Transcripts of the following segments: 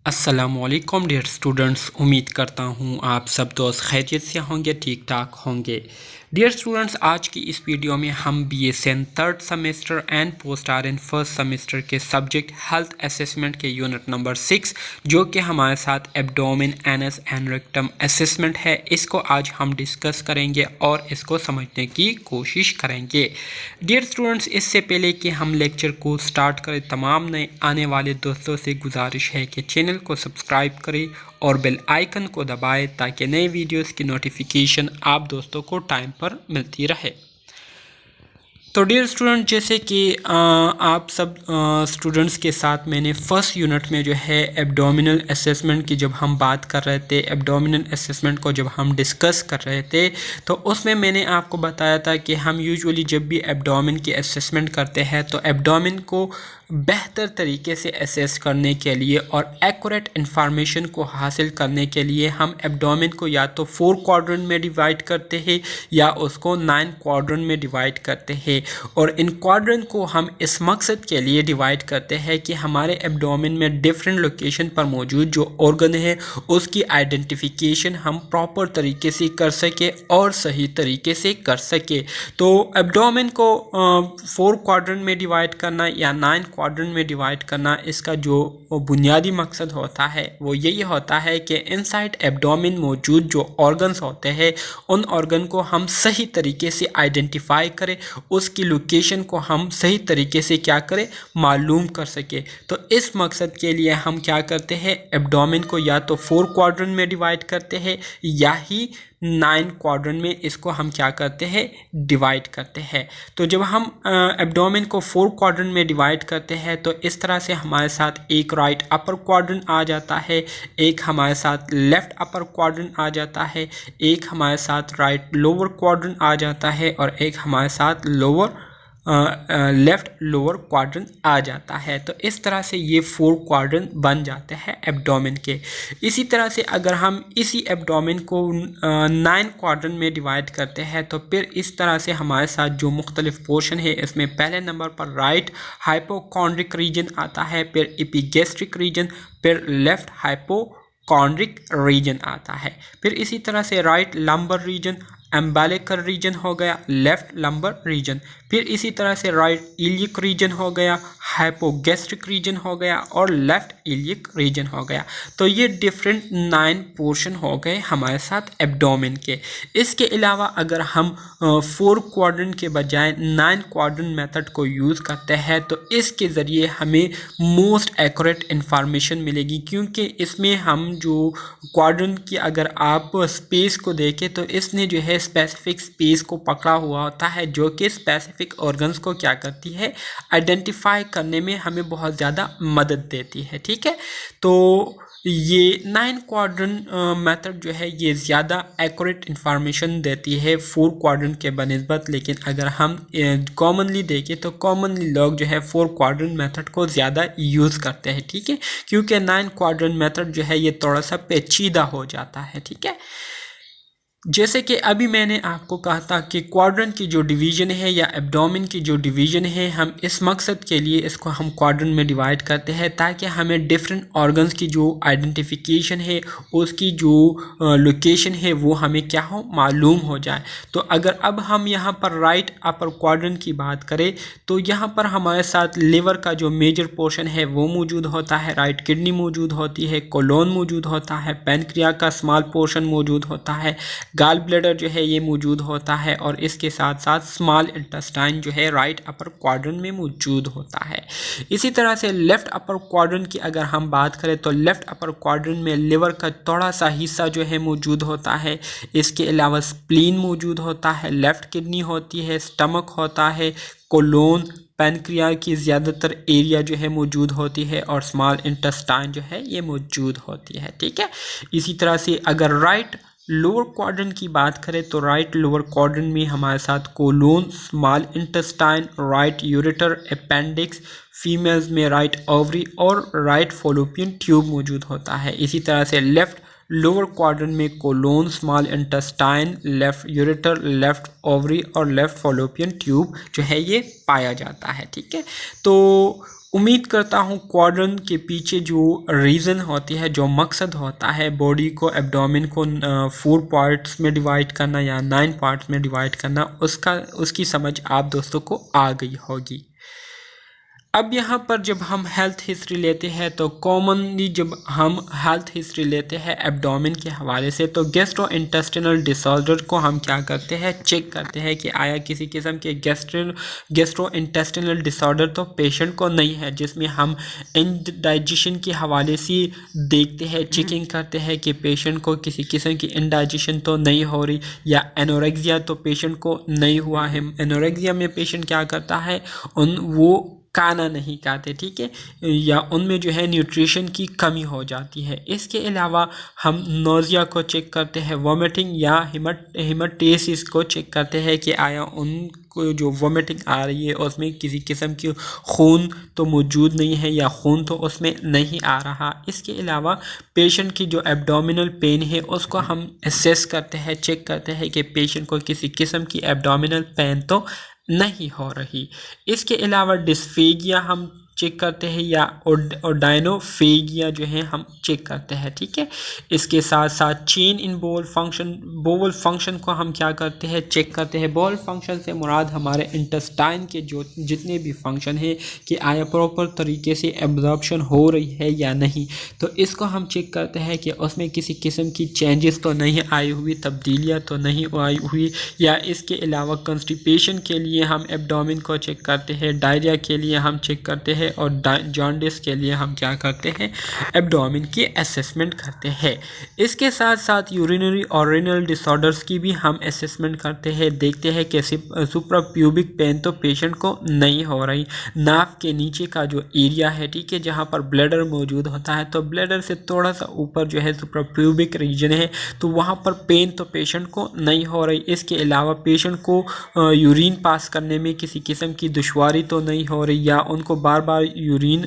अस्सलामुअलैकुम dear students, उम्मीद करता हूँ आप सब दोस्त खैरियत से होंगे, ठीक ठाक होंगे। डियर स्टूडेंट्स, आज की इस वीडियो में हम BSN third semester and post RN first semester के सब्जेक्ट हेल्थ असेसमेंट के यूनिट नंबर 6 जो कि हमारे साथ abdomen, anus and rectum assessment है, इसको आज हम डिस्कस करेंगे और इसको समझने की कोशिश करेंगे। डियर स्टूडेंट्स, इससे पहले कि हम लेक्चर को स्टार्ट करें, तमाम नए आने वाले दोस्तों से गुजारिश है कि चैनल को सब्सक्राइब करें और बेल आइकन को दबाएं ताकि नए वीडियोस की नोटिफिकेशन आप दोस्तों को टाइम पर मिलती रहे। तो डियर स्टूडेंट, जैसे कि आप सब स्टूडेंट्स के साथ मैंने फर्स्ट यूनिट में जो है एब्डोमिनल असेसमेंट की जब हम बात कर रहे थे, एब्डोमिनल असेसमेंट को जब हम डिस्कस कर रहे थे, तो उसमें मैंने आपको बताया था कि हम यूजुअली जब भी एब्डोमिन की असेसमेंट करते हैं तो एब्डोमिन को बेहतर तरीके से असेस करने के लिए और एक्यूरेट इंफॉर्मेशन को हासिल करने के लिए हम एब्डोमेन को या तो 4 क्वाड्रेंट में डिवाइड करते हैं या उसको 9 क्वाड्रेंट में डिवाइड करते हैं। और इन क्वाड्रेंट को हम इस मकसद के लिए डिवाइड करते हैं कि हमारे एब्डोमेन में डिफरेंट लोकेशन पर मौजूद जो ऑर्गन है उसकी आइडेंटिफिकेशन हम प्रॉपर तरीके से कर सके और सही तरीके से कर सके। तो एब्डोमेन को 4 क्वाड्रेंट में डिवाइड करना या 9 क्वाड्रेंट में डिवाइड करना, इसका जो बुनियादी मकसद होता है वो यही होता है कि इनसाइड एब्डोमेन मौजूद जो ऑर्गन्स होते हैं उन ऑर्गन को हम सही तरीके से आइडेंटिफाई करें, उसकी लोकेशन को हम सही तरीके से क्या करें, मालूम कर सके। तो इस मकसद के लिए हम क्या करते हैं, एब्डोमेन को या तो 4 क्वाड्रेंट में डिवाइड करते हैं या ही 9 क्वाड्रेंट में इसको हम क्या करते हैं, डिवाइड करते हैं। तो जब हम एब्डोमेन को 4 क्वाड्रेंट में डिवाइड करते हैं तो इस तरह से हमारे साथ एक राइट अपर क्वाड्रेंट आ जाता है, एक हमारे साथ लेफ़्ट अपर क्वाड्रेंट आ जाता है, एक हमारे साथ राइट लोअर क्वाड्रेंट आ जाता है और एक हमारे साथ लेफ़्ट लोअर क्वाड्रेंट आ जाता है। तो इस तरह से ये 4 क्वाड्रेंट बन जाते हैं एब्डोमेन के। इसी तरह से अगर हम इसी एब्डोमेन को 9 क्वाड्रेंट में डिवाइड करते हैं तो फिर इस तरह से हमारे साथ जो मुख्तलिफ पोर्शन है, इसमें पहले नंबर पर राइट हाइपोकॉन्ड्रिक रीजन आता है, फिर एपिगैस्ट्रिक रीजन, फिर लेफ़्ट हाइपोकॉन्ड्रिक रीजन आता है, फिर इसी तरह से right lumbar region, umbilical region हो गया, लेफ्ट लंबर रीजन, फिर इसी तरह से राइट इलियक रीजन हो गया, हाइपोगैस्ट्रिक रीजन हो गया और लेफ्ट इलियक रीजन हो गया। तो ये डिफरेंट 9 पोर्शन हो गए हमारे साथ एब्डोमेन के। इसके अलावा अगर हम 4 क्वाड्रेंट के बजाय 9 क्वाड्रेंट मेथड को यूज़ करते हैं तो इसके ज़रिए हमें मोस्ट एक्यूरेट इंफॉर्मेशन मिलेगी, क्योंकि इसमें हम जो क्वाड्रेंट की अगर आप स्पेस को देखें तो इसने जो है स्पेसिफिक स्पेस को पकड़ा हुआ होता है जो कि स्पेसिफिक ऑर्गन्स को क्या करती है, आइडेंटिफाई करने में हमें बहुत ज़्यादा मदद देती है। ठीक है, तो ये 9 क्वाड्रेंट मेथड जो है ये ज़्यादा एक्यूरेट इंफॉर्मेशन देती है 4 क्वाड्रेंट के बनिस्बत। लेकिन अगर हम कॉमनली देखें तो कॉमनली लोग जो है 4 क्वाड्रेंट मेथड को ज़्यादा यूज़ करते हैं। ठीक है, क्योंकि 9 क्वाड्रेंट मेथड जो है ये थोड़ा सा पेचीदा हो जाता है। ठीक है, जैसे कि अभी मैंने आपको कहा था कि क्वाड्रेंट की जो डिवीज़न है या एब्डोमेन की जो डिवीज़न है, हम इस मकसद के लिए इसको हम क्वाड्रेंट में डिवाइड करते हैं ताकि हमें डिफरेंट ऑर्गन्स की जो आइडेंटिफिकेशन है, उसकी जो लोकेशन है वो हमें क्या हो, मालूम हो जाए। तो अगर अब हम यहाँ पर राइट अपर क्वाड्रेंट की बात करें तो यहाँ पर हमारे साथ लिवर का जो मेजर पोर्शन है वो मौजूद होता है, राइट किडनी मौजूद होती है, कोलोन मौजूद होता है, पैनक्रिया का स्मॉल पोर्शन मौजूद होता है, गाल ब्लैडर जो है ये मौजूद होता है और इसके साथ साथ स्मॉल इंटेस्टाइन जो है राइट अपर क्वाड्रेंट में मौजूद होता है। इसी तरह से लेफ़्ट अपर क्वाड्रेंट की अगर हम बात करें तो लेफ़्ट अपर क्वाड्रेंट में लिवर का थोड़ा सा हिस्सा जो है मौजूद होता है, इसके अलावा स्प्लीन मौजूद होता है, लेफ़्ट किडनी होती है, स्टमक होता है, कोलोन, पैनक्रिया की ज़्यादातर एरिया जो है मौजूद होती है और स्मॉल इंटेस्टाइन जो है ये मौजूद होती है। ठीक है, इसी तरह से अगर राइट लोअर क्वाड्रेंट की बात करें तो राइट लोअर क्वाड्रेंट में हमारे साथ colon, small intestine, right ureter, appendix, females में राइट ओवरी और राइट फॉलोपियन ट्यूब मौजूद होता है। इसी तरह से लेफ़्ट लोअर क्वाड्रेंट में colon, small intestine, left ureter, left ovary और लेफ़्ट फॉलोपियन ट्यूब जो है ये पाया जाता है। ठीक है, तो उम्मीद करता हूँ क्वाड्रेंट के पीछे जो रीज़न होती है, जो मकसद होता है बॉडी को, एब्डोमेन को 4 पार्ट्स में डिवाइड करना या 9 पार्ट्स में डिवाइड करना, उसकी समझ आप दोस्तों को आ गई होगी। अब यहाँ पर जब हम हेल्थ हिस्ट्री लेते हैं तो कॉमनली जब हम हेल्थ हिस्ट्री लेते हैं एब्डोमेन के हवाले से, तो गैस्ट्रोइंटेस्टिनल डिसऑर्डर को हम क्या करते हैं, चेक करते हैं कि आया किसी किस्म के गैस्ट्रोइंटेस्टिनल डिसऑर्डर तो पेशेंट को नहीं है, जिसमें हम इनडाइजेशन के हवाले से देखते हैं, चेकिंग करते हैं कि पेशेंट को किसी किस्म की इनडाइजेशन तो नहीं हो रही, या एनोरेक्सिया तो पेशेंट को नहीं हुआ है। एनोरेक्सिया में पेशेंट क्या करता है, वो खाना नहीं खाते, ठीक है, या उनमें जो है न्यूट्रिशन की कमी हो जाती है। इसके अलावा हम नोज़िया को चेक करते हैं, वॉमिटिंग या हिमाटेसिस को चेक करते हैं कि आया उनको जो वॉमिटिंग आ रही है उसमें किसी किस्म की खून तो मौजूद नहीं है या खून तो उसमें नहीं आ रहा। इसके अलावा पेशेंट की जो एब्डोमिनल पेन है उसको हम असेस करते हैं, चेक करते हैं कि पेशेंट को किसी किस्म की एब्डोमिनल पेन तो नहीं हो रही। इसके अलावा डिस्फेगिया हम चेक करते हैं या ओडाइनोफेगिया जो है हम चेक करते हैं, ठीक है। इसके साथ साथ चेन इन बोवल फंक्शन को हम क्या करते हैं, चेक करते हैं। बोवल फंक्शन से मुराद हमारे इंटेस्टाइन के जो जितने भी फंक्शन है कि आया प्रॉपर तरीके से एब्जॉर्प्शन हो रही है या नहीं, तो इसको हम चेक करते हैं कि उसमें किसी किस्म की चेंजेस तो नहीं आई हुई, तब्दीलियाँ तो नहीं आई हुई। या इसके अलावा कंस्टिपेशन के लिए हम एब्डोमेन को चेक करते हैं, डायरिया के लिए हम चेक करते हैं, और जॉन्डिस के लिए हम क्या करते हैं, एब्डोमेन की असेसमेंट करते हैं। इसके साथ साथ यूरिनरी और रीनल डिसऑर्डर्स की भी हम असेसमेंट करते हैं, देखते हैं कि सुप्राप्यूबिक पेन तो पेशेंट को नहीं हो रही। नाक के नीचे का जो एरिया है, ठीक है, जहाँ पर ब्लैडर मौजूद होता है, तो ब्लैडर से थोड़ा सा ऊपर जो है सुप्राप्यूबिक रीजन है, तो वहाँ पर पेन तो पेशेंट को नहीं हो रही। इसके अलावा पेशेंट को यूरिन पास करने में किसी किस्म की दुश्वारी तो नहीं हो रही, या उनको बार बार यूरिन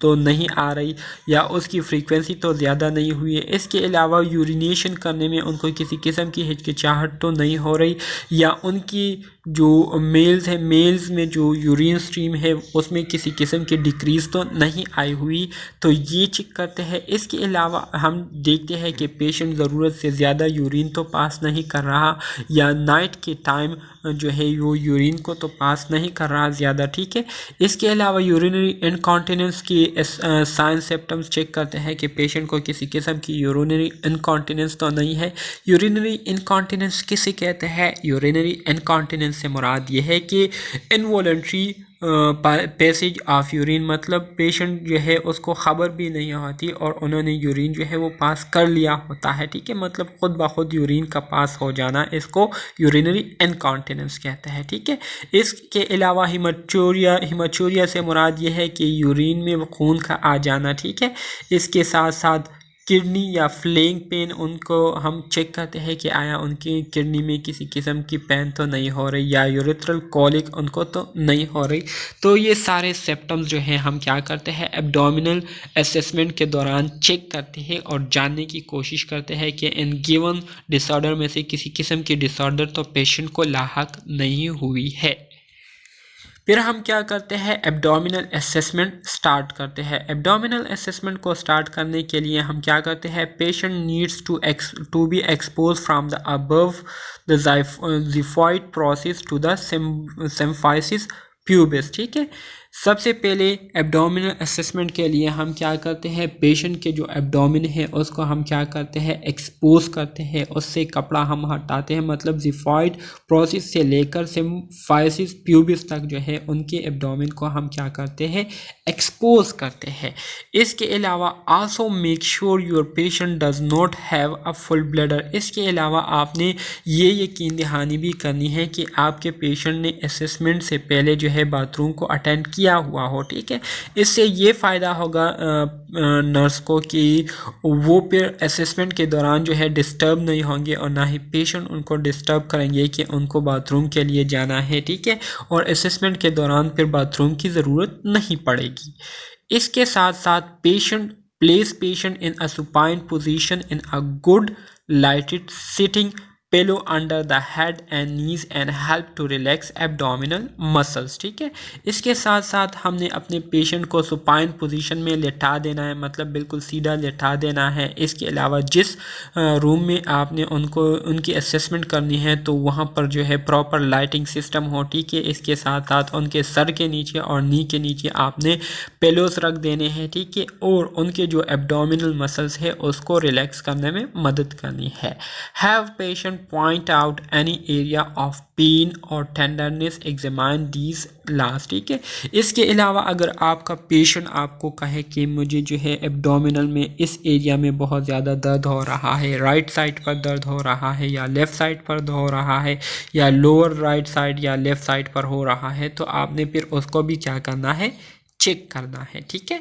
तो नहीं आ रही, या उसकी फ्रीक्वेंसी तो ज़्यादा नहीं हुई है। इसके अलावा यूरिनेशन करने में उनको किसी किस्म की हिचकिचाहट तो नहीं हो रही, या उनकी जो मेल्स में जो यूरिन स्ट्रीम है उसमें किसी किस्म की डिक्रीज़ तो नहीं आई हुई, तो ये चेक करते हैं। इसके अलावा हम देखते हैं कि पेशेंट ज़रूरत से ज़्यादा यूरिन तो पास नहीं कर रहा, या नाइट के टाइम जो है वो यूरिन को तो पास नहीं कर रहा ज़्यादा, ठीक है। इसके अलावा यूरिनरी इनकॉन्टिनेंस की साइन सिम्टम्स चेक करते हैं कि पेशेंट को किसी किस्म की यूरिनरी इनकॉन्टिनेंस तो नहीं है। यूरिनरी इनकॉन्टिनेंस किसे कहते हैं? यूरिनरी इनकॉन्टिनेंस से मुराद ये है कि इनवॉलंटरी पैसेज ऑफ यूरिन, मतलब पेशेंट जो है उसको ख़बर भी नहीं होती और उन्होंने यूरिन जो है वो पास कर लिया होता है, ठीक है, मतलब ख़ुद ब खुद यूरिन का पास हो जाना, इसको यूरिनरी इनकॉन्टिनेंस कहते हैं, ठीक है। इसके अलावा हिमाचूरिया से मुराद ये है कि यूरिन में खून का आ जाना, ठीक है। इसके साथ साथ किडनी या फ्लेइंग पेन, उनको हम चेक करते हैं कि आया उनकी किडनी में किसी किस्म की पेन तो नहीं हो रही, या यूरेथ्रल कॉलिक उनको तो नहीं हो रही। तो ये सारे सिम्टम्स जो हैं हम क्या करते हैं, एब्डोमिनल असेसमेंट के दौरान चेक करते हैं और जानने की कोशिश करते हैं कि इन गिवन डिसऑर्डर में से किसी किस्म की डिसऑर्डर तो पेशेंट को लाहक नहीं हुई है। फिर हम क्या करते हैं, एब्डोमिनल असेसमेंट स्टार्ट करते हैं। एब्डोमिनल असेसमेंट को स्टार्ट करने के लिए हम क्या करते हैं, patient needs to be expose from the above the xiphoid process to the symphysis pubis, ठीक है। सबसे पहले एब्डोमिनल असेसमेंट के लिए हम क्या करते हैं, पेशेंट के जो एब्डोमिन है उसको हम क्या करते हैं, एक्सपोज करते हैं, उससे कपड़ा हम हटाते हैं, मतलब ज़िफॉइड प्रोसेस से लेकर सिम्फाइसिस प्यूबिस तक जो है उनके एब्डोमिन को हम क्या करते हैं, एक्सपोज करते हैं। इसके अलावा also make sure your patient does not have a full bladder. इसके अलावा आपने ये यकीन दहानी भी करनी है कि आपके पेशेंट ने असेसमेंट से पहले जो है बाथरूम को अटेंड किया हुआ हो, ठीक है। इससे ये फ़ायदा होगा नर्स को कि वो फिर असेसमेंट के दौरान जो है डिस्टर्ब नहीं होंगे, और ना ही पेशेंट उनको डिस्टर्ब करेंगे कि उनको बाथरूम के लिए जाना है, ठीक है, और असेसमेंट के दौरान फिर बाथरूम की ज़रूरत नहीं पड़ेगी। इसके साथ साथ place patient in a supine position in a good lighted sitting pillow under the head and knees and help to relax abdominal muscles. ठीक है, इसके साथ साथ हमने अपने पेशेंट को सुपाइन पोजीशन में लेटा देना है, मतलब बिल्कुल सीधा लेटा देना है। इसके अलावा जिस रूम में आपने उनकी असेसमेंट करनी है तो वहाँ पर जो है प्रॉपर लाइटिंग सिस्टम हो। ठीक है, इसके साथ साथ उनके सर के नीचे और नी के नीचे आपने पिलोस रख देने हैं। ठीक है, और उनके जो एब्डोमिनल मसल्स है उसको रिलैक्स करने में मदद करनी है। Have patient point out any area of pain और टेंडरनेस, एग्जामाइन दीज लास्ट। ठीक है, इसके अलावा अगर आपका पेशेंट आपको कहे कि मुझे जो है एब्डोमिनल में इस एरिया में बहुत ज़्यादा दर्द हो रहा है, राइट साइड पर दर्द हो रहा है या लेफ़्ट साइड पर हो रहा है या लोअर राइट साइड या लेफ़्ट साइड पर हो रहा है, तो आपने फिर उसको भी क्या करना है, चेक करना है। ठीक है,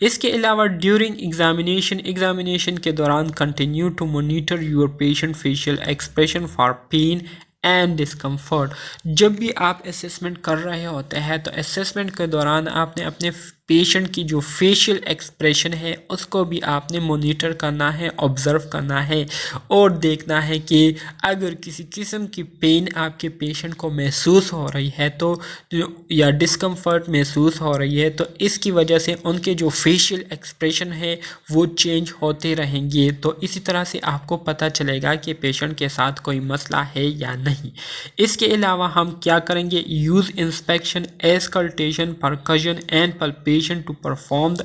इसके अलावा ड्यूरिंग एग्जामिनेशन के दौरान continue to monitor your patient facial expression for pain and discomfort. जब भी आप असेसमेंट कर रहे होते हैं तो असेसमेंट के दौरान आपने अपने पेशेंट की जो फेशियल एक्सप्रेशन है उसको भी आपने मॉनिटर करना है, ऑब्ज़र्व करना है और देखना है कि अगर किसी किस्म की पेन आपके पेशेंट को महसूस हो रही है तो या डिस्कम्फर्ट महसूस हो रही है तो इसकी वजह से उनके जो फेशियल एक्सप्रेशन है वो चेंज होते रहेंगे। तो इसी तरह से आपको पता चलेगा कि पेशेंट के साथ कोई मसला है या नहीं। इसके अलावा हम क्या करेंगे, use inspection, auscultation, percussion and palpation to perform the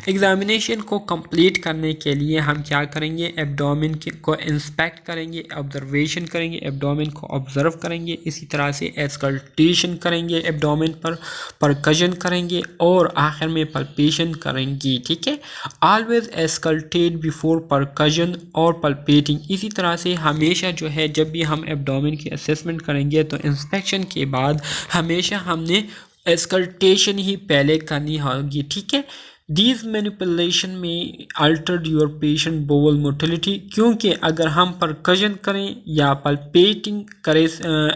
examination को कंप्लीट करने के लिए हम क्या करेंगे, एब्डोमेन को इंस्पेक्ट करेंगे, ऑब्जर्वेशन करेंगे, एब्डोमेन को ऑब्जर्व करेंगे, इसी तरह से एस्कल्टेशन करेंगे एब्डोमेन पर, परकशन करेंगे और आखिर में पल्पेशन करेंगे। ठीक है, ऑलवेज एस्कल्टेट बिफोर परकशन और पल्पेटिंग। इसी तरह से हमेशा जो है जब भी हम एब्डोमेन की असेसमेंट करेंगे तो इंस्पेक्शन के बाद हमेशा हमने एस्कल्टेशन ही पहले करनी होगी। ठीक है, दीज मैनिपुलेशन में Altered your patient bowel motility, क्योंकि अगर हम परकशन करें या पल्पेटिंग करें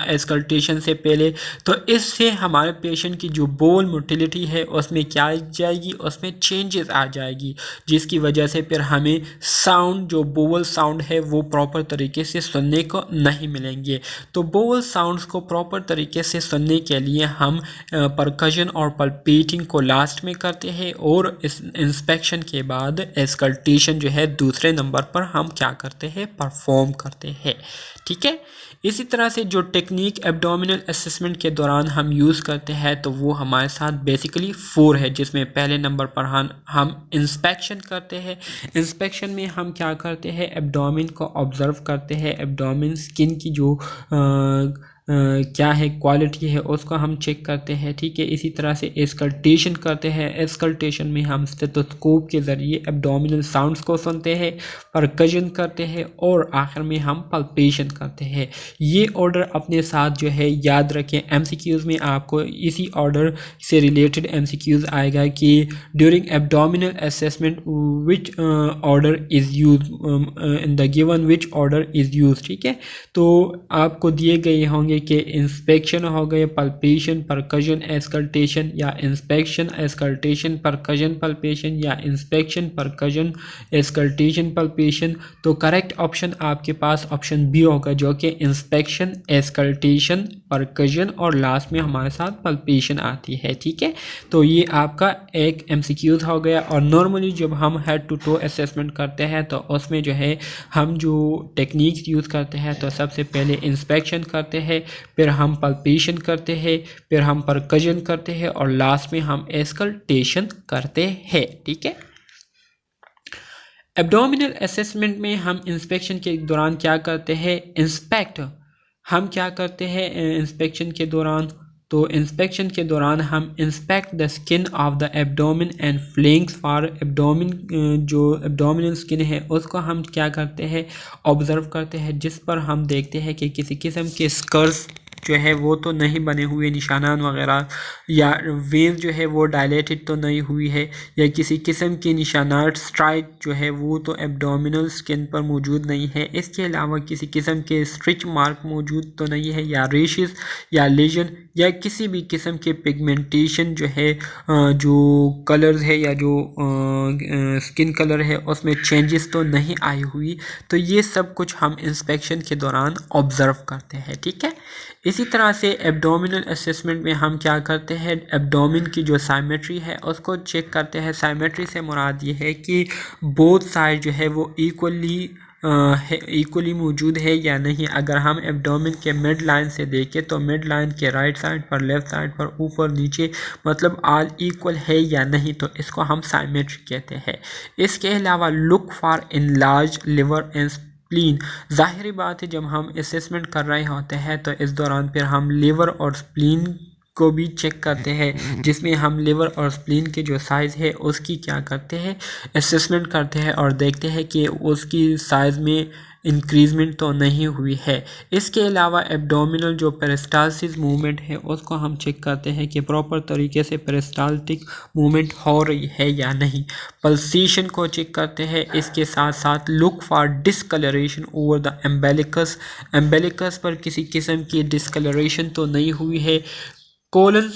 एस्कल्टेशन से पहले तो इससे हमारे पेशेंट की जो बोवल मोटिलिटी है उसमें क्या आ जाएगी, उसमें चेंजेस आ जाएगी, जिसकी वजह से फिर हमें साउंड जो बोवल साउंड है वो प्रॉपर तरीके से सुनने को नहीं मिलेंगे। तो बोवल साउंड्स को प्रॉपर तरीके से सुनने के लिए हम परकशन और पल्पेटिंग को लास्ट में करते हैं और इस इंस्पेक्शन के बाद एस्कल्टेशन जो है दूसरे नंबर पर हम क्या करते हैं, परफॉर्म करते हैं। ठीक है, इसी तरह से जो टेक्निक एब्डोमिनल असेसमेंट के दौरान हम यूज़ करते हैं तो वो हमारे साथ बेसिकली 4 है, जिसमें पहले नंबर पर हम इंस्पेक्शन करते हैं। इंस्पेक्शन में हम क्या करते हैं, एब्डोमिन को ऑब्ज़र्व करते हैं, एब्डोमिन स्किन की जो क्या है क्वालिटी है उसको हम चेक करते हैं। ठीक है, इसी तरह से एस्कल्टेशन करते हैं। एस्कल्टेशन में हम स्टेथोस्कोप के ज़रिए एब्डोमिनल साउंड्स को सुनते हैं, परकशन करते हैं और आखिर में हम पल्पेशन करते हैं। ये ऑर्डर अपने साथ जो है याद रखें। एमसीक्यूज़ में आपको इसी ऑर्डर से रिलेटेड एमसीक्यूज़ आएगा कि during abdominal assessment which order is use in the given which order is use. ठीक है, तो आपको दिए गए होंगे कि इंस्पेक्शन हो गए, पल्पेशन, परकशन, एस्कल्टेशन या इंस्पेक्शन, एस्कल्टेशन, परकशन, पल्पेशन या इंस्पेक्शन, परकशन, एस्कल्टेशन, पल्पेशन। तो करेक्ट ऑप्शन आपके पास ऑप्शन बी होगा जो कि इंस्पेक्शन, एस्कल्टेशन, परकशन और लास्ट में हमारे साथ पल्पेशन आती है। ठीक है, तो ये आपका एक एमसीक्यूज हो गया। और नॉर्मली जब हम हेड टू टो असेसमेंट करते हैं तो उसमें जो है हम जो टेक्निक्स यूज़ करते हैं तो सबसे पहले इंस्पेक्शन करते हैं, फिर हम पल्पेशन करते हैं, फिर हम परकशन करते हैं और लास्ट में हम एस्कल्टेशन करते हैं। ठीक है, एब्डोमिनल असेसमेंट में हम इंस्पेक्शन के दौरान क्या करते हैं, हम क्या करते हैं इंस्पेक्शन के दौरान, तो इंस्पेक्शन के दौरान हम inspect the skin of the abdomen and flanks for abdomen. जो एब्डोमिनल स्किन है उसको हम क्या करते हैं, ऑब्ज़र्व करते हैं, जिस पर हम देखते हैं कि किसी किस्म के स्कर्स जो है वो तो नहीं बने हुए, निशानान वगैरह, या वेव जो है वो डायलेटेड तो नहीं हुई है, या किसी किस्म की निशानात स्ट्राइक जो है वो तो एब्डोमिनल स्किन पर मौजूद नहीं है। इसके अलावा किसी किस्म के स्ट्रिच मार्क मौजूद तो नहीं है, या रेशेस या लेजन या किसी भी किस्म के पिगमेंटेशन जो है जो कलर्स है या जो स्किन कलर है उसमें चेंजेस तो नहीं आई हुई, तो ये सब कुछ हम इंस्पेक्शन के दौरान ऑब्ज़र्व करते हैं। ठीक है, इसी तरह से एब्डोमिनल असेसमेंट में हम क्या करते हैं, एब्डोमिन की जो साइमेट्री है उसको चेक करते हैं। साइमेट्री से मुराद ये है कि बोथ साइड जो है वो इक्वली मौजूद है या नहीं। अगर हम एब्डोमिन के मिड लाइन से देखें तो मिड लाइन के राइट साइड पर, लेफ़्ट साइड पर, ऊपर नीचे, मतलब ऑल इक्वल है या नहीं, तो इसको हम साइमेट्री कहते हैं। इसके अलावा look for enlarge liver and spleen. ज़ाहिरी बात है, जब हम असेसमेंट कर रहे होते हैं तो इस दौरान फिर हम लिवर और स्प्लीन को भी चेक करते हैं, जिसमें हम लिवर और स्प्लीन के जो साइज़ है उसकी क्या करते हैं, असेसमेंट करते हैं और देखते हैं कि उसकी साइज़ में इंक्रीजमेंट तो नहीं हुई है। इसके अलावा एब्डोमिनल जो पेरिस्टालसिस मूवमेंट है उसको हम चेक करते हैं कि प्रॉपर तरीके से पेरिस्टाल्टिक मूवमेंट हो रही है या नहीं। पल्सेशन को चेक करते हैं। इसके साथ साथ look for discoloration over the umbilicus पर किसी किस्म की डिस्कलरेशन तो नहीं हुई है। कोलन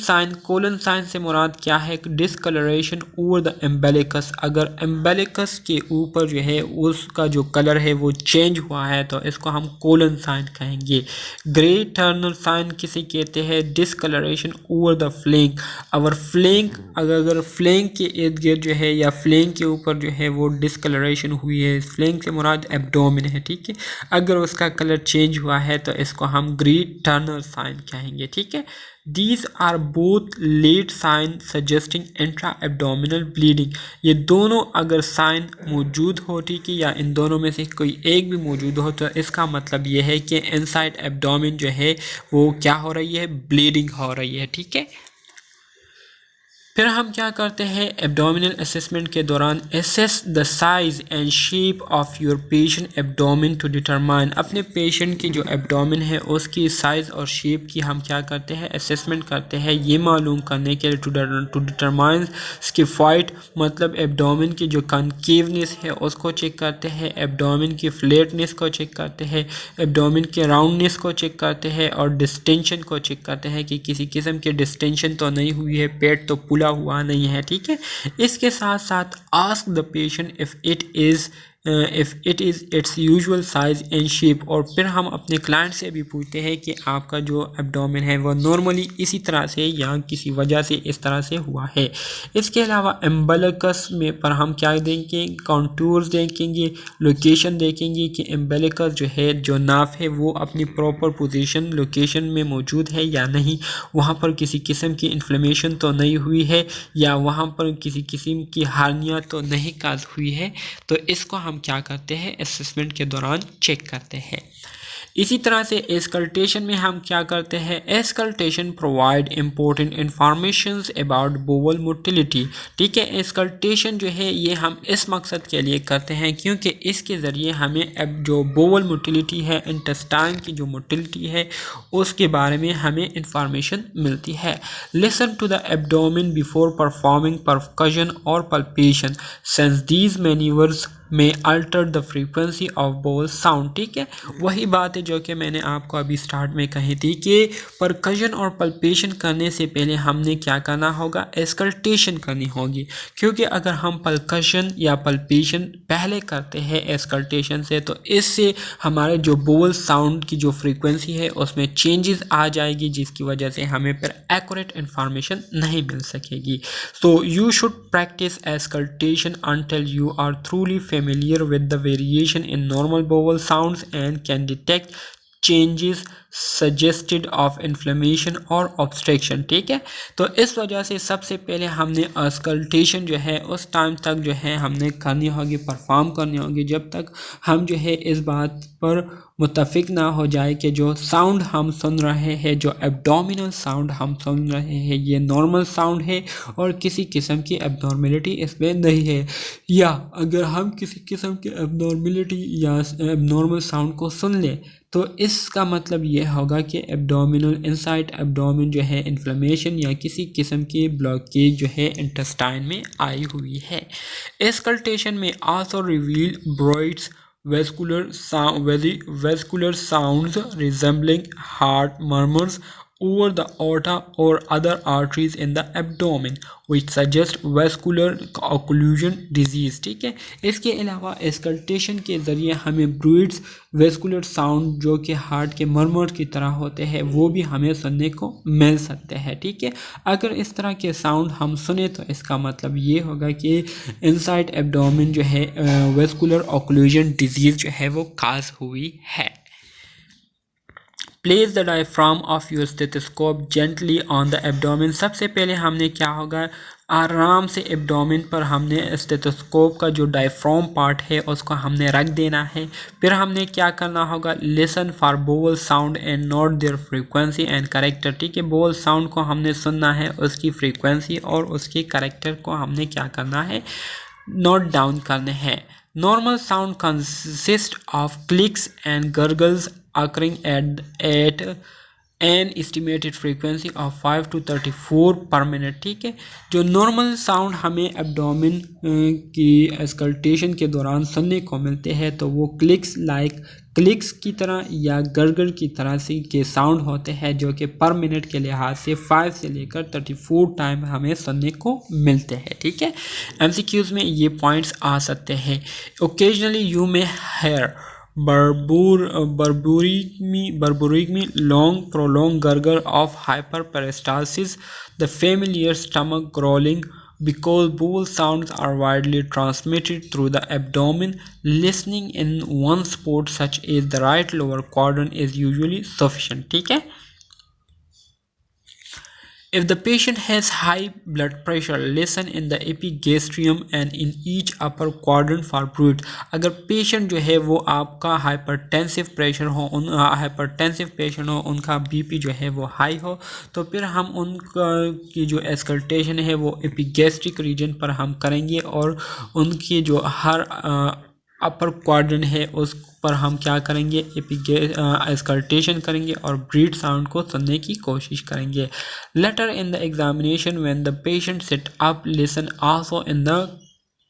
साइन से मुराद क्या है, डिस्कलरेशन ओवर द एम्बेलिकस। अगर एम्बेलिकस के ऊपर जो है उसका जो कलर है वो चेंज हुआ है तो इसको हम कोलन साइन कहेंगे। ग्रे टर्नल साइन किसे कहते हैं, डिस्कलरेशन ओवर द फ्लैंक। अगर फ्लैंक के इर्द गिर्द जो है या फ्लैंक के ऊपर जो है वो डिस्कलरेशन हुई है, फ्लैंक से मुराद एब्डोमिन है। ठीक है, अगर उसका कलर चेंज हुआ है तो इसको हम ग्रे टर्नल साइन कहेंगे। ठीक है, These are both late sign suggesting intra-abdominal bleeding। ये दोनों अगर साइन मौजूद हो, ठीक है, या इन दोनों में से कोई एक भी मौजूद हो तो इसका मतलब ये है कि इनसाइड एब्डोमिन जो है वो क्या हो रही है, ब्लीडिंग हो रही है। ठीक है, फिर हम क्या करते हैं एब्डोमिनल असेसमेंट के दौरान, assess the size and shape of your patient abdomen to determine. अपने पेशेंट की जो एब्डोमिन है उसकी साइज़ और शेप की हम क्या करते हैं, असेसमेंट करते हैं, ये मालूम करने के लिए टू डिटरमाइन स्किफाइट, मतलब एब्डोमिन की जो कनकेवनेस है उसको चेक करते हैं, एब्डोमिन की फ्लैटनेस को चेक करते हैं, एब्डोमिन के राउंडनेस को चेक करते हैं और डिस्टेंशन को चेक करते हैं कि किसी किस्म की डिस्टेंशन तो नहीं हुई है, पेट तो फूला हुआ नहीं है। ठीक है, इसके साथ साथ ask the patient if it is it's usual size and shape. और फिर हम अपने क्लाइंट से भी पूछते हैं कि आपका जो एब्डोमेन है वो नॉर्मली इसी तरह से या किसी वजह से इस तरह से हुआ है। इसके अलावा एम्बेलिकस में पर हम क्या देखेंगे, कॉन्टूर्स देखेंगे, लोकेशन देखेंगे कि एम्बेलिकस जो है, जो नाफ है वो अपनी प्रॉपर पोजीशन लोकेशन में मौजूद है या नहीं, वहाँ पर किसी किस्म की इन्फ्लेमेशन तो नहीं हुई है या वहाँ पर किसी किस्म की हार्निया तो नहीं काज हुई है। तो इसको हम क्या करते हैं, असेसमेंट के दौरान चेक करते हैं। इसी तरह से एस्कल्टेशन में हम क्या करते हैं, auscultation provide important informations about bowel motility. ठीक है, एस्कल्टेशन जो है ये हम इस मकसद के लिए करते हैं क्योंकि इसके ज़रिए हमें अब जो बोवल मोटिलिटी है, इंटेस्टाइन की जो मोटिलिटी है उसके बारे में हमें इंफॉर्मेशन मिलती है। Listen to the abdomen before performing percussion और palpation since these manoeuvres may alter the frequency of bowel sound. ठीक है, वही बात है जो कि मैंने आपको अभी स्टार्ट में कही थी कि परकशन और पल्पेशन करने से पहले हमने क्या करना होगा, एस्कल्टेशन करनी होगी। क्योंकि अगर हम परकशन या पल्पेशन पहले करते हैं एस्कल्टेशन से तो इससे हमारे जो बोवल साउंड की जो फ्रीक्वेंसी है उसमें चेंजेस आ जाएगी, जिसकी वजह से हमें फिर एक्यूरेट इंफॉर्मेशन नहीं मिल सकेगी। So you should practice auscultation until you are truly familiar with the variation in normal vowel sounds and can detect changes suggested of inflammation और obstruction। ठीक है, तो इस वजह से सबसे पहले हमने अस्कल्टेशन जो है उस टाइम तक जो है हमने करनी होगी, परफॉर्म करनी होगी जब तक हम जो है इस बात पर मुतफिक ना हो जाए कि जो साउंड हम सुन रहे हैं, जो एब्डोमिनल साउंड हम सुन रहे हैं ये नॉर्मल साउंड है और किसी किस्म की एबनॉर्मेलिटी इसमें नहीं है। या अगर हम किसी किस्म की एबनॉर्मेलिटी या एबनॉर्मल साउंड को सुन लें तो इसका मतलब ये होगा कि एब्डोमिनल इनसाइड एब्डोमिन जो है इन्फ्लेमेशन या किसी किस्म की ब्लॉकेज जो है इंटेस्टाइन में आई हुई है। एस्कल्टेशन में also reveal bruits vascular sounds resembling heart murmurs over the aorta or other arteries in the abdomen which suggest vascular occlusion disease। ठीक है, इसके अलावा स्कल्टेशन के ज़रिए हमें ब्रूइड्स वेस्कुलर साउंड जो कि हार्ट के मरमर की तरह होते हैं वो भी हमें सुनने को मिल सकते हैं। ठीक है, अगर इस तरह के साउंड हम सुने तो इसका मतलब ये होगा कि इनसाइड एब्डोमेन जो है वेस्कुलर ओक्लूजन डिजीज़ जो है वो काज हुई है। Place the diaphragm of your stethoscope gently on the abdomen। सबसे पहले हमने क्या होगा, आराम से एब्डोमेन पर हमने स्टेथोस्कोप का जो डायफ्राम पार्ट है उसको हमने रख देना है। फिर हमने क्या करना होगा, listen for bowel sound and note there frequency and character. ठीक है, बोवल साउंड को हमने सुनना है, उसकी फ्रीक्वेंसी और उसके करेक्टर को हमने क्या करना है, नोट डाउन करने हैं। Normal sound consists of clicks and gurgles occurring at an estimated frequency of 5 to 34 per minute। ठीक है, जो नॉर्मल साउंड हमें एब्डोमेन की स्कल्टेशन के दौरान सुनने को मिलते हैं तो वो क्लिक्स की तरह या गरगर की तरह से के साउंड होते हैं जो कि पर मिनट के लिहाज से 5 से लेकर 34 टाइम हमें सुनने को मिलते हैं। ठीक है, एमसीक्यूज में ये पॉइंट्स आ सकते हैं। ओकेजनली यू में hair barburigmi, long prolonged gurgle of hyperperistalsis, the familiar stomach growling, because bowel sounds are widely transmitted through the abdomen. Listening in one spot such as the right lower quadrant is usually sufficient। ठीक है, if the patient has high blood pressure, listen in the epigastrium and in each upper quadrant for bruit। अगर patient जो है वो आपका hypertensive patient हो, उनका BP जो है वो हाई हो, तो फिर हम उनका की जो एस्कल्टेशन है वो एपिगैस्ट्रिक रीजन पर हम करेंगे और उनकी जो हर अपर क्वाड्रेंट है उस पर हम क्या करेंगे, एस्कल्टेशन करेंगे और ब्रीथ साउंड को सुनने की कोशिश करेंगे। Later in the examination when the patient sit up, listen also in the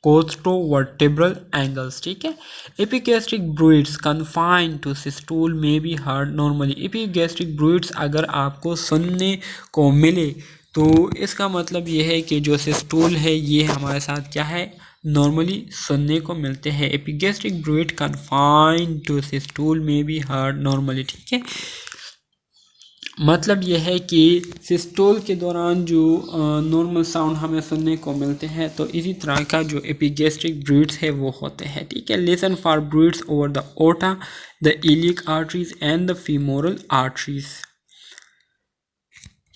costovertebral angles। ठीक है, epigastric bruits confined to systole may be heard normally. Epigastric bruits अगर आपको सुनने को मिले तो इसका मतलब ये है कि जो सिस्टूल है ये हमारे साथ क्या है, नॉर्मली सुनने को मिलते हैं। एपिगैस्ट्रिक ब्रूइड कन्फाइंड टू सिस्टूल में बी हर्ड नॉर्मली। ठीक है, मतलब यह है कि सिस्टोल के दौरान जो नॉर्मल साउंड हमें सुनने को मिलते हैं तो इसी तरह का जो एपिगैस्ट्रिक ब्रूइड्स है वो होते हैं। ठीक है, लिसन फॉर ब्रूइड्स ओवर द ओटा, the iliac arteries and the femoral arteries.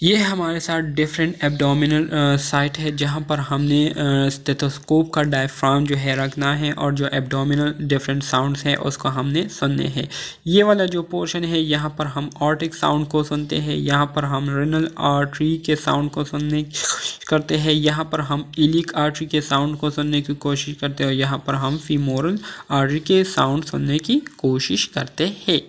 ये हमारे साथ डिफरेंट एब्डोमिनल साइट है जहाँ पर हमने स्टेथोस्कोप का डायफ्राम जो है रखना है और जो एब्डोमिनल डिफरेंट साउंड्स हैं उसको हमने सुनने हैं। ये वाला जो पोर्शन है यहाँ पर हम ऑर्टिक साउंड को सुनते हैं, यहाँ पर हम रेनल आर्टरी के साउंड को सुनने की कोशिश करते हैं, यहाँ पर हम इलिक आर्टरी के साउंड को सुनने की कोशिश करते हैं और यहाँ पर हम फीमोरल आर्टरी के साउंड सुनने की कोशिश करते हैं।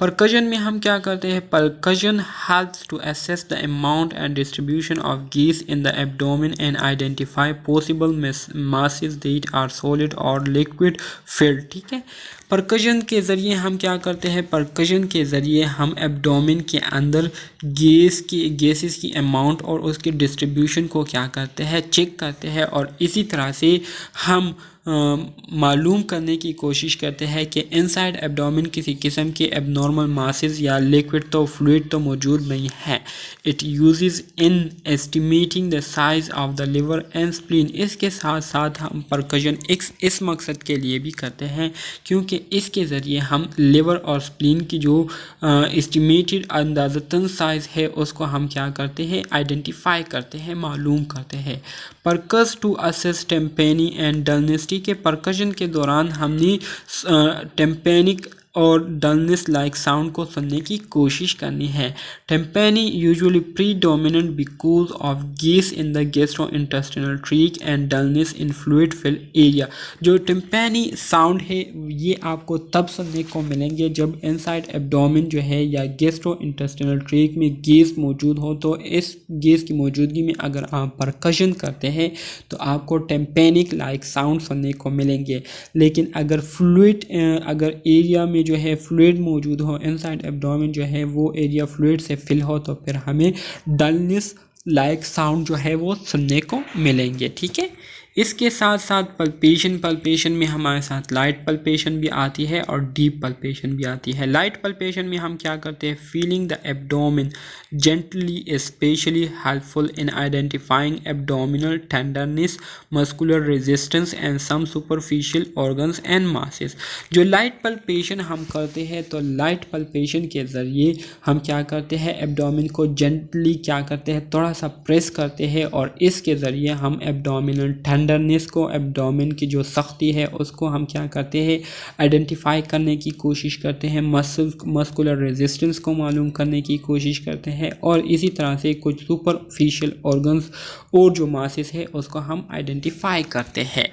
परकशन में हम क्या करते हैं, percussion helps to assess the amount and distribution of gas in the abdomen and identify possible masses that are solid और लिक्विड फिल्ड। ठीक है, परकशन के ज़रिए हम क्या करते हैं, परकशन के ज़रिए हम एब्डोमेन के अंदर गैसेस की अमाउंट और उसके डिस्ट्रीब्यूशन को क्या करते हैं, चेक करते हैं और इसी तरह से हम मालूम करने की कोशिश करते हैं कि इनसाइड एब्डोमेन किसी किस्म के एबनॉर्मल मासेस या लिक्विड तो फ्लूइड तो मौजूद नहीं है। It uses in estimating the size of the liver and spleen. इसके साथ साथ हम परकशन इस मकसद के लिए भी करते हैं क्योंकि इसके ज़रिए हम लिवर और स्प्लीन की जो एस्टिमेटेड अंदाज़तन साइज़ है उसको हम क्या करते हैं, आइडेंटिफाई करते हैं, मालूम करते हैं। परकस टू असेस टेम्पेनी एंड डलनेस। ठीक है, परकशन के दौरान हमने टेम्पेनिक और डलनेस लाइक साउंड को सुनने की कोशिश करनी है। Tympany usually predominant because of gas in the gastrointestinal tract and dullness in fluid fill area. जो टेम्पेनी साउंड है ये आपको तब सुनने को मिलेंगे जब इनसाइड एब्डोमेन जो है या गैस्ट्रोइंटेस्टाइनल ट्रैक्ट में गैस मौजूद हो। तो इस गैस की मौजूदगी में अगर आप परकशन करते हैं तो आपको टेम्पेनिक लाइक साउंड सुनने को मिलेंगे। लेकिन अगर फ्लूइड अगर एरिया में जो है फ्लूइड मौजूद हो, इनसाइड एब्डोमेन जो है वो एरिया फ्लूइड से फिल हो, तो फिर हमें डलनेस लाइक साउंड जो है वो सुनने को मिलेंगे। ठीक है, इसके साथ साथ पल्पेशन में हमारे साथ लाइट पल्पेशन भी आती है और डीप पल्पेशन भी आती है। लाइट पल्पेशन में हम क्या करते हैं, feeling the abdomen gently especially helpful in identifying abdominal tenderness, muscular resistance and some superficial organs and masses. जो लाइट पल्पेशन हम करते हैं, तो लाइट पल्पेशन के ज़रिए हम क्या करते हैं, एब्डोमेन को जेंटली क्या करते हैं, थोड़ा सा प्रेस करते हैं और इसके ज़रिए हम एब्डोमिनल टेंडरनेस को, एब्डोमेन की जो सख्ती है उसको हम क्या करते हैं, आइडेंटिफाई करने की कोशिश करते हैं, मस्कुलर रेजिस्टेंस को मालूम करने की कोशिश करते हैं और इसी तरह से कुछ सुपरफिशियल ऑर्गन्स और जो मासेस है उसको हम आइडेंटिफाई करते हैं।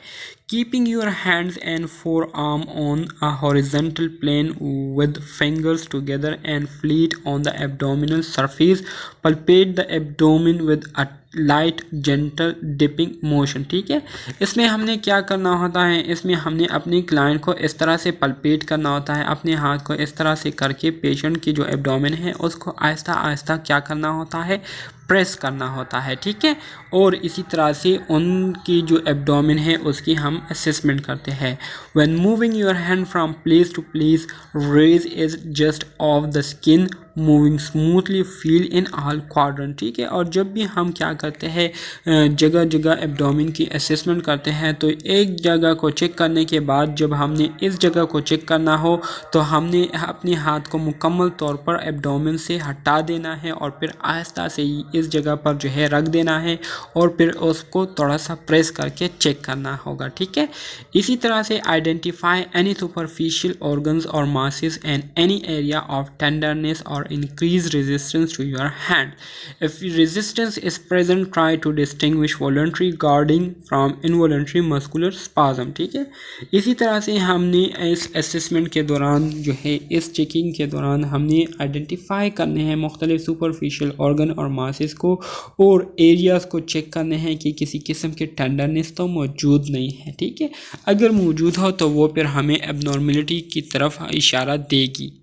Keeping your hands and forearm on a horizontal plane with fingers together and fleet on the abdominal surface, palpate the abdomen with a light gentle dipping motion. ठीक है, इसमें हमने क्या करना होता है, इसमें हमने अपने क्लाइंट को इस तरह से पल्पेट करना होता है, अपने हाथ को इस तरह से करके पेशेंट की जो एब्डोमेन है उसको आहिस्ता आहिस्ता क्या करना होता है, प्रेस करना होता है। ठीक है, और इसी तरह से उनकी जो एब्डोमेन है उसकी हम असेसमेंट करते हैं। When moving your hand from place to place, raise is just off the skin moving smoothly, feel in all quadrant. ठीक है, और जब भी हम क्या करते हैं, जगह जगह एब्डोमेन की असेसमेंट करते हैं, तो एक जगह को चेक करने के बाद जब हमने इस जगह को चेक करना हो तो हमने अपने हाथ को मुकम्मल तौर पर एब्डोमेन से हटा देना है और फिर आहिस्ता से इस जगह पर जो है रख देना है और फिर उसको थोड़ा सा प्रेस करके चेक करना होगा। ठीक है, इसी तरह से आइडेंटिफाई एनी सुपरफिशियल ऑर्गन्स और masses and any area of tenderness और increase resistance to your hand. If resistance is present, try to distinguish voluntary guarding from involuntary muscular spasm. ठीक है, इसी तरह से हमने इस असेसमेंट के दौरान जो है, इस चेकिंग के दौरान हमने आइडेंटिफाई करने हैं मुख्तलिफ सुपरफिशियल ऑर्गन और मासेस को और एरियाज़ को चेक करने हैं कि किसी किस्म के टेंडरनेस तो मौजूद नहीं है। ठीक है, अगर मौजूद हो तो वो फिर हमें एबनॉर्मलिटी की तरफ इशारा देगी।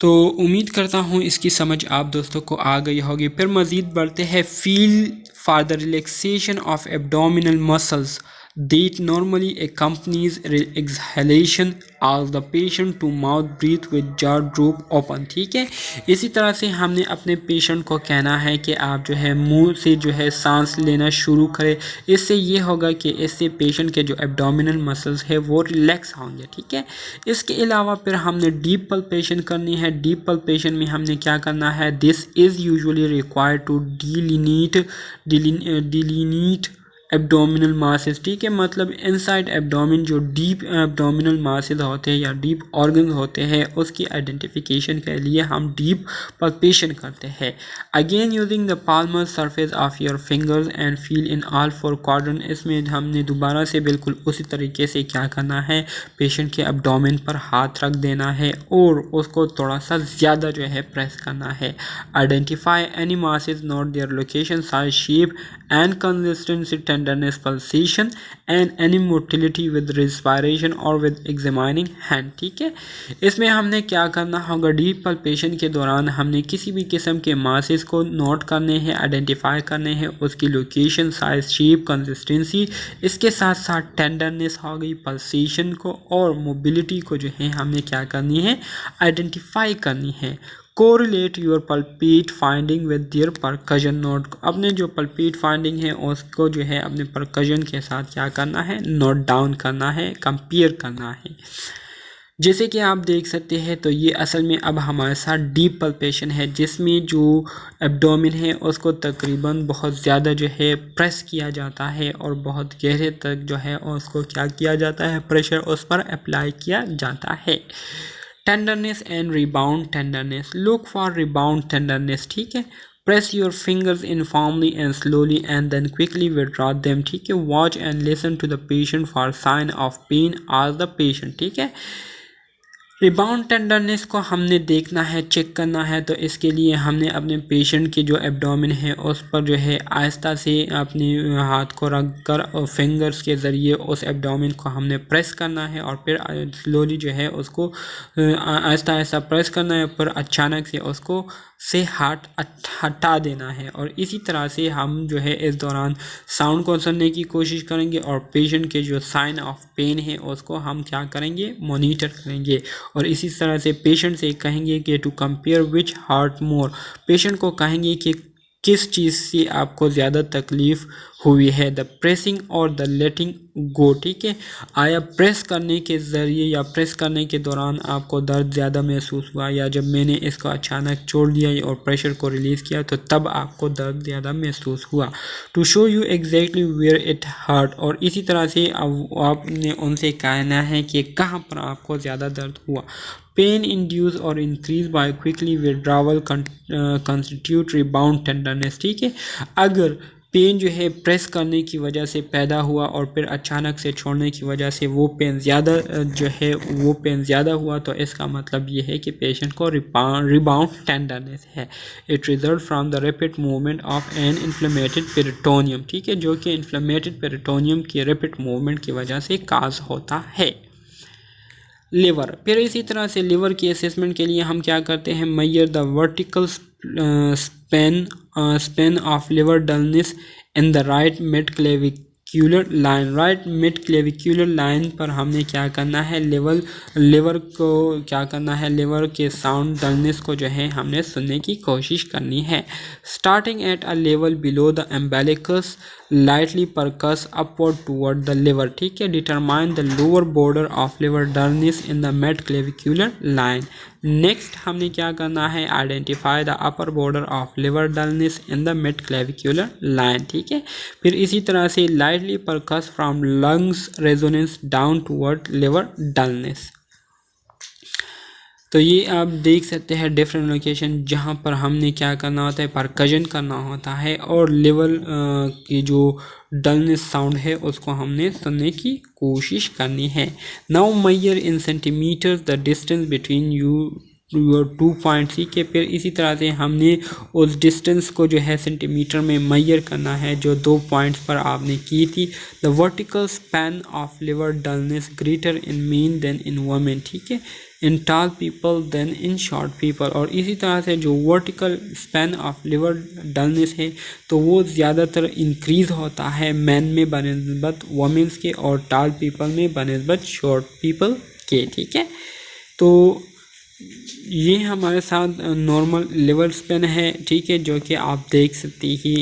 तो उम्मीद करता हूँ इसकी समझ आप दोस्तों को आ गई होगी। फिर मज़ीद बढ़ते हैं, feel for the relaxation of abdominal muscles that normally accompanies exhalation as the patient to mouth breathe with jaw droop open। ठीक है, इसी तरह से हमने अपने पेशेंट को कहना है कि आप जो है मुंह से जो है सांस लेना शुरू करें। इससे ये होगा कि इससे पेशेंट के जो एब्डोमिनल मसल्स है वो रिलैक्स होंगे। ठीक है, इसके अलावा फिर हमने डीप पल्पेशन करनी है। डीप पल्पेशन में हमने क्या करना है, this is usually required to delineate abdominal masses. ठीक है, मतलब इनसाइड एब्डोमिन जो डीप एब्डोमिनल मासेस होते हैं या डीप ऑर्गन होते हैं उसकी आइडेंटिफिकेशन के लिए हम डीप पल्पेशन करते हैं। Again using the Palmer surface of your fingers and feel in all four quadrant. इसमें हमने दोबारा से बिल्कुल उसी तरीके से क्या करना है, पेशेंट के एब्डोमिन पर हाथ रख देना है और उसको थोड़ा सा ज़्यादा जो है प्रेस करना है। Identify any masses, note their location, size, shape and consistency, tenderness, pulsation and any motility with respiration और विद एग्जामिनिंग हैंड। ठीक है, इसमें हमने क्या करना होगा, डीप पल्पेशन के दौरान हमने किसी भी किस्म के मासेस को नोट करने हैं, आइडेंटिफाई करने हैं, उसकी लोकेशन, साइज, शेप, कंसिस्टेंसी, इसके साथ साथ टेंडरनेस हो गई, पल्सेशन को और मोबिलिटी को जो है हमने क्या करनी है, आइडेंटिफाई करनी है। Correlate your palpate finding with their percussion note. अपने जो पल्पेट फाइंडिंग है उसको जो है अपने परकशन के साथ क्या करना है, नोट डाउन करना है, कंपेयर करना है। जैसे कि आप देख सकते हैं तो ये असल में अब हमारे साथ डीप पल्पेशन है, जिसमें जो एब्डोमिन है उसको तकरीबन बहुत ज़्यादा जो है प्रेस किया जाता है और बहुत गहरे तक जो है उसको क्या किया जाता है, प्रेशर उस पर अप्लाई किया जाता है। Tenderness and rebound tenderness, look for rebound tenderness. ठीक है, press your fingers in formally and slowly and then quickly withdraw them. ठीक है, watch and listen to the patient for sign of pain ask the patient. ठीक है, rebound tenderness को हमने देखना है, चेक करना है, तो इसके लिए हमने अपने पेशेंट की जो एब्डोमेन है उस पर जो है आहिस्ता से अपने हाथ को रख कर और फिंगर्स के ज़रिए उस एब्डोमेन को हमने प्रेस करना है और फिर स्लोली जो है उसको आहिस्ता आहिस्ता प्रेस करना है, पर अचानक से उसको से हटा देना है। और इसी तरह से हम जो है इस दौरान साउंड को सुनने की कोशिश करेंगे और पेशेंट के जो साइन ऑफ पेन है उसको हम क्या करेंगे, मॉनिटर करेंगे। और इसी तरह से पेशेंट से कहेंगे कि to compare which hurt more, patient को कहेंगे कि किस चीज़ से आपको ज़्यादा तकलीफ़ हुई है, द प्रेसिंग और द लेटिंग गो। ठीक है, आया प्रेस करने के ज़रिए या प्रेस करने के दौरान आपको दर्द ज़्यादा महसूस हुआ, या जब मैंने इसको अचानक छोड़ दिया और प्रेशर को रिलीज़ किया तो तब आपको दर्द ज़्यादा महसूस हुआ। To show you exactly where it hurt, और इसी तरह से आपने उनसे कहना है कि कहाँ पर आपको ज़्यादा दर्द हुआ। पेन इंड्यूस और increase by quickly withdrawal constitute rebound tenderness. ठीक है, अगर पेन जो है प्रेस करने की वजह से पैदा हुआ और फिर अचानक से छोड़ने की वजह से वो पेन ज़्यादा हुआ, तो इसका मतलब ये है कि पेशेंट को रिबाउंड टेंडरनेस है। It result from the rapid movement of an inflamed peritoneum. ठीक है, जो कि इन्फ्लेमेटेड पेरिटोनियम की रैपिड मूवमेंट की वजह से काज होता है। लिवर, फिर इसी तरह से लिवर की असेसमेंट के लिए हम क्या करते हैं, measure the vertical span of liver dullness in the right mid clavicular line. Right mid clavicular line पर हमने क्या करना है, लिवर को क्या करना है, लिवर के साउंड डलनेस को जो है हमने सुनने की कोशिश करनी है। Starting at a level below the umbilicus lightly percuss upward toward the liver। ठीक है, determine the lower border of liver dullness in the mid clavicular line। Next हमने क्या करना है, identify the upper border of liver dullness in the mid clavicular line. ठीक है, फिर इसी तरह से lightly percuss from lungs resonance down toward liver dullness. तो ये आप देख सकते हैं डिफरेंट लोकेशन जहाँ पर हमने क्या करना होता है, परकजन करना होता है और लिवर की जो डलनेस साउंड है उसको हमने सुनने की कोशिश करनी है। Now measure in centimetres the distance between your 2 points. ठीक है, फिर इसी तरह से हमने उस डिस्टेंस को जो है सेंटीमीटर में मेजर करना है जो 2 पॉइंट्स पर आपने की थी। The vertical span of liver dullness greater in men than in women. ठीक है, in tall people than in short people. और इसी तरह से जो vertical span of liver dullness है तो वो ज़्यादातर इंक्रीज़ होता है मैन में बनिस्बत वुमेन्स के और टाल पीपल में बनिस्बत शॉर्ट पीपल के। ठीक है, तो ये हमारे साथ नॉर्मल लिवर स्पैन है। ठीक है, जो कि आप देख सकते ही